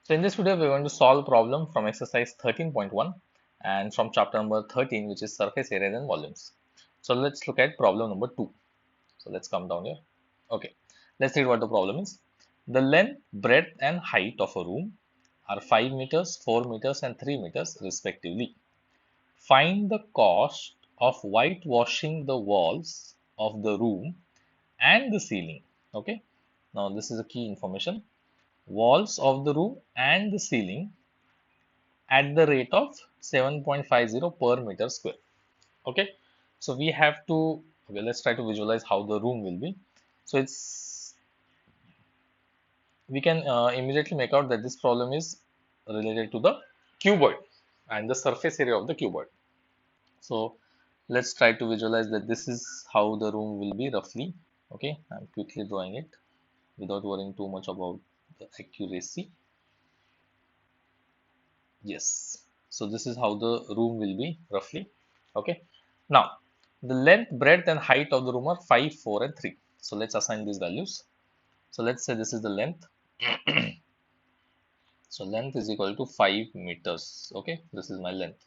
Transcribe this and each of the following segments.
So in this video, we're going to solve problem from exercise 13.1 and from chapter number 13, which is surface areas and volumes. So let's look at problem number 2. So let's come down here. Okay, let's read what the problem is. The length, breadth and height of a room are 5 meters, 4 meters and 3 meters respectively. Find the cost of whitewashing the walls of the room and the ceiling. Okay, now this is a key information. Walls of the room and the ceiling at the rate of 7.50 per meter square. Okay, so we have to, okay, let's try to visualize how the room will be. So it's, we can immediately make out that this problem is related to the cuboid and the surface area of the cuboid. So let's try to visualize that this is how the room will be roughly. Okay, I'm quickly drawing it without worrying too much about the accuracy. Yes, so this is how the room will be roughly. Okay, now the length, breadth and height of the room are 5, 4 and 3. So let's assign these values. So let's say this is the length. So length is equal to 5 meters. Okay, this is my length.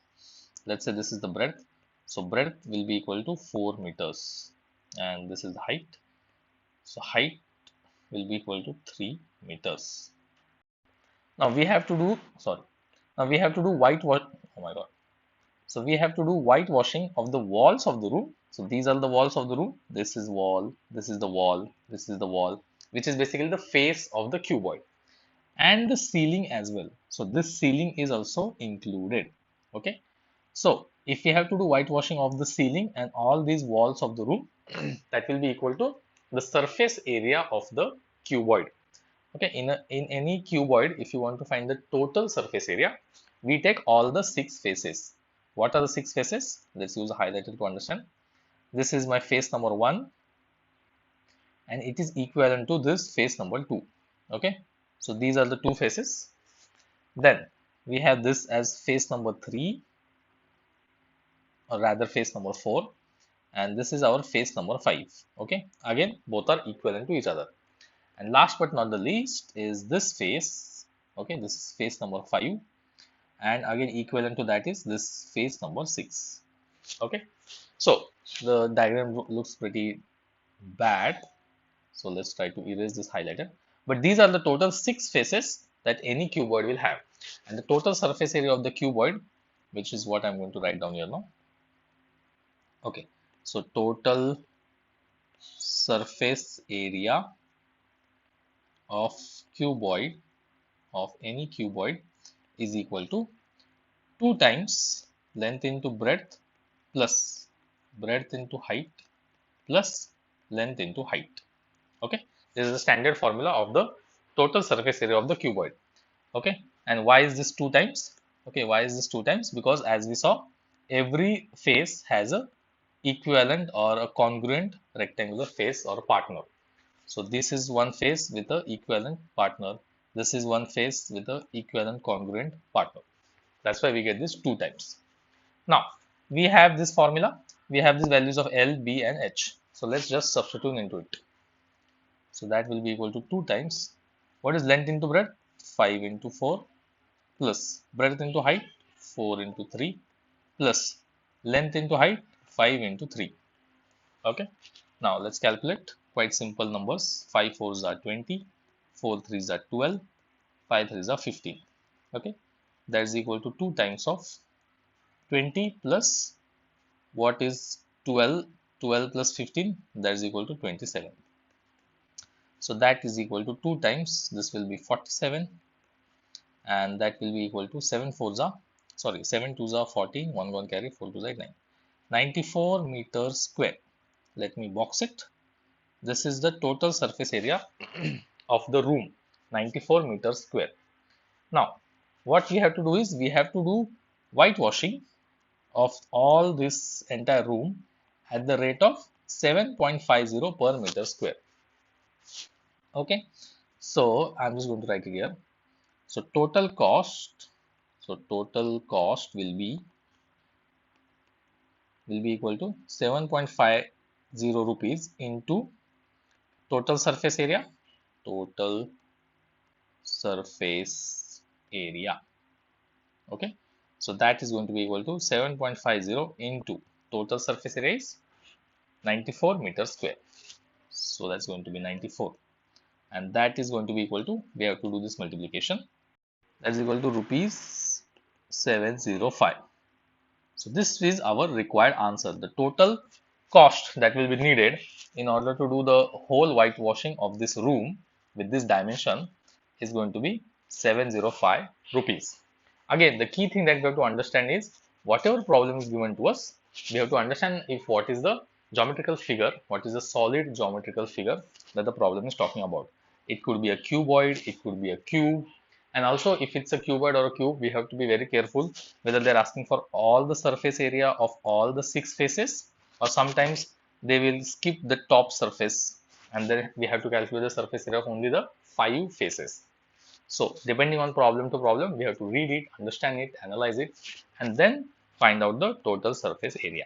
Let's say this is the breadth. So breadth will be equal to 4 meters and this is the height. So height will be equal to 3 meters. Now we have to do, sorry, now we have to do whitewash. Oh my god. So we have to do whitewashing of the walls of the room. So these are the walls of the room. This is wall, this is the wall, this is the wall, which is basically the face of the cuboid, and the ceiling as well. So this ceiling is also included. Okay. So if we have to do whitewashing of the ceiling and all these walls of the room, that will be equal to the surface area of the cuboid. Okay, in any cuboid, if you want to find the total surface area, we take all the 6 faces. What are the 6 faces? Let's use a highlighter to understand. This is my face number 1 and it is equivalent to this face number 2. Okay, so these are the 2 faces. Then we have this as face number 3, or rather face number 4, and this is our face number 5. Okay, again both are equivalent to each other. And last but not the least is this face. Okay, this is face number 5, and again equivalent to that is this face number 6. Okay, so the diagram looks pretty bad, so let's try to erase this highlighter. But these are the total 6 faces that any cuboid will have, and the total surface area of the cuboid, which is what I'm going to write down here now. Okay, so total surface area of cuboid, of any cuboid, is equal to 2 times length into breadth plus breadth into height plus length into height. Okay, this is the standard formula of the total surface area of the cuboid. Okay, and why is this 2 times? Okay, why is this 2 times? Because as we saw, every face has a equivalent or a congruent rectangular face or partner. So this is one face with a equivalent partner. This is one face with a equivalent congruent partner. That's why we get this 2 times. Now we have this formula. We have these values of L, B and H. So let's just substitute into it. So that will be equal to 2 times. What is length into breadth? 5 into 4 plus breadth into height 4 into 3 plus length into height 5 into 3. Okay. Now let's calculate. Quite simple numbers. 5 fours are 20, 4 threes are 12, 5 threes are 15. Okay. That is equal to 2 times of 20 plus what is 12? 12 plus 15, that is equal to 27. So that is equal to 2 times, this will be 47, and that will be equal to 7 fours are, sorry, 7 twos are 40, 1 1 carry, 4 twos are 9. 94 meters square. Let me box it. This is the total surface area of the room, 94 meters square. Now, what we have to do is we have to do whitewashing of all this entire room at the rate of 7.50 per meter square. Okay, so I'm just going to write it here. So total cost, will be equal to 7.50 rupees into total surface area, total surface area. Okay, so that is going to be equal to 7.50 into total surface area is 94 meters square. So that's going to be 94, and that is going to be equal to, we have to do this multiplication, that is equal to rupees 705. So this is our required answer. The total cost that will be needed in order to do the whole whitewashing of this room with this dimension is going to be 705 rupees. Again, the key thing that we have to understand is whatever problem is given to us, we have to understand if what is the geometrical figure, what is the solid geometrical figure that the problem is talking about. It could be a cuboid, it could be a cube, and also if it's a cuboid or a cube, we have to be very careful whether they're asking for all the surface area of all the 6 faces, or sometimes they will skip the top surface and then we have to calculate the surface area of only the 5 faces. So depending on problem to problem, we have to read it, understand it, analyze it, and then find out the total surface area.